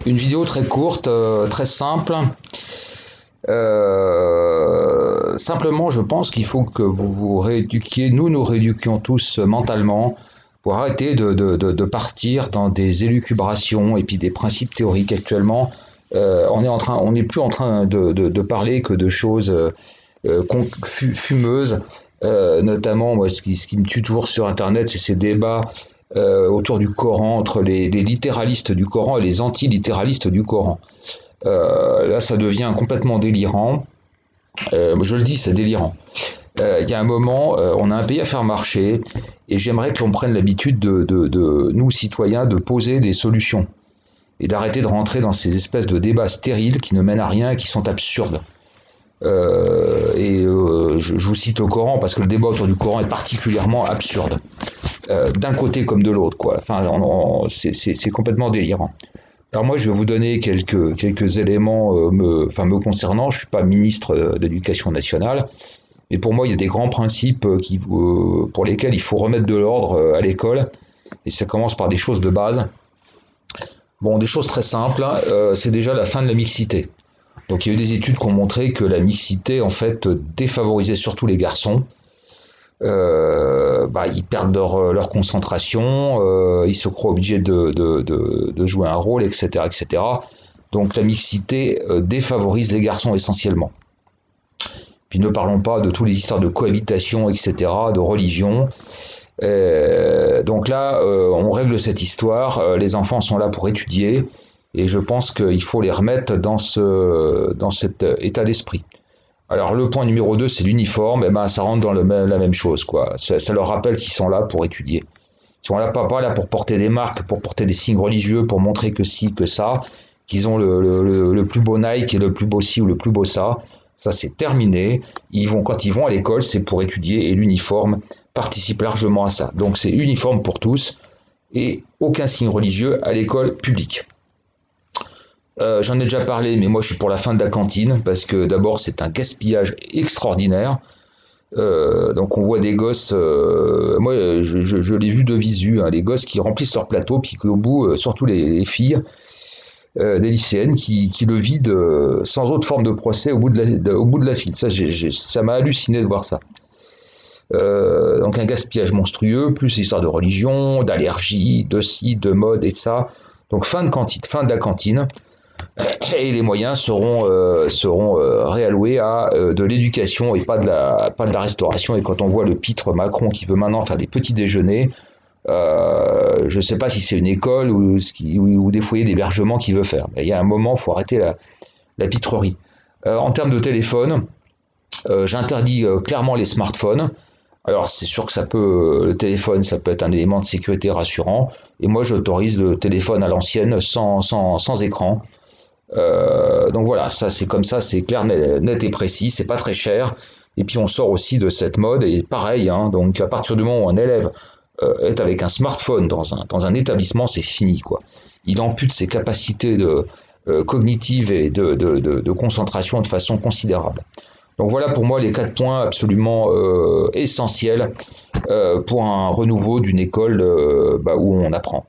Une vidéo très courte, très simple. Simplement, je pense qu'il faut que vous vous rééduquiez, nous rééduquions tous mentalement pour arrêter de partir dans des élucubrations et puis des principes théoriques. Actuellement, on n'est plus en train de parler que de choses fumeuses. Notamment, moi, ce qui me tue toujours sur Internet, c'est ces débats autour du Coran entre les littéralistes du Coran et les anti-littéralistes du Coran. Là, ça devient complètement délirant. Je le dis, c'est délirant. Il y a un moment, on a un pays à faire marcher, et j'aimerais que l'on prenne l'habitude nous, citoyens, de poser des solutions, et d'arrêter de rentrer dans ces espèces de débats stériles qui ne mènent à rien et qui sont absurdes. Je vous cite au Coran, parce que le débat autour du Coran est particulièrement absurde. D'un côté comme de l'autre, quoi. Enfin, c'est complètement délirant. Alors moi, je vais vous donner quelques éléments me concernant. Je ne suis pas ministre d'éducation nationale, mais pour moi, il y a des grands principes pour lesquels il faut remettre de l'ordre à l'école, et ça commence par des choses de base. Bon, des choses très simples, c'est déjà la fin de la mixité. Donc il y a eu des études qui ont montré que la mixité, en fait, défavorisait surtout les garçons. Ils perdent leur concentration, ils se croient obligés de jouer un rôle, etc., etc. Donc la mixité défavorise les garçons essentiellement. Puis ne parlons pas de toutes les histoires de cohabitation, etc., de religion. Donc là, on règle cette histoire. Les enfants sont là pour étudier, et je pense qu'il faut les remettre dans cet état d'esprit. Alors le point numéro 2, c'est l'uniforme. Ça rentre dans la même chose, quoi. Ça leur rappelle qu'ils sont là pour étudier. Ils sont là pas là pour porter des marques, pour porter des signes religieux, pour montrer que ci, que ça, qu'ils ont le plus beau Nike et le plus beau ci ou le plus beau ça. Ça, c'est terminé. Quand ils vont à l'école, c'est pour étudier, et l'uniforme participe largement à ça. Donc c'est uniforme pour tous et aucun signe religieux à l'école publique. J'en ai déjà parlé, mais moi je suis pour la fin de la cantine, parce que d'abord c'est un gaspillage extraordinaire. Donc on voit des gosses, moi je l'ai vu de visu, les gosses qui remplissent leur plateau, puis qu'au bout, surtout les filles, des lycéennes qui le vident sans autre forme de procès au bout de la file. Ça m'a halluciné de voir ça. Donc un gaspillage monstrueux, plus l'histoire de religion, d'allergie, de ci, de mode et de ça. Donc fin de la cantine. Et les moyens seront réalloués à de l'éducation et pas de la restauration. Et quand on voit le pitre Macron qui veut maintenant faire des petits déjeuners, je ne sais pas si c'est une école ou des foyers d'hébergement qu'il veut faire. Mais il y a un moment, il faut arrêter la pitrerie. En termes de téléphone, j'interdis clairement les smartphones. Alors c'est sûr que le téléphone, ça peut être un élément de sécurité rassurant. Et moi, j'autorise le téléphone à l'ancienne sans écran. Donc voilà, ça c'est comme ça, c'est clair, net et précis, c'est pas très cher. Et puis on sort aussi de cette mode, et pareil, donc à partir du moment où un élève est avec un smartphone dans un établissement, c'est fini, quoi. Il ampute ses capacités cognitives et de concentration de façon considérable. Donc voilà pour moi les 4 points absolument essentiels pour un renouveau d'une école où on apprend.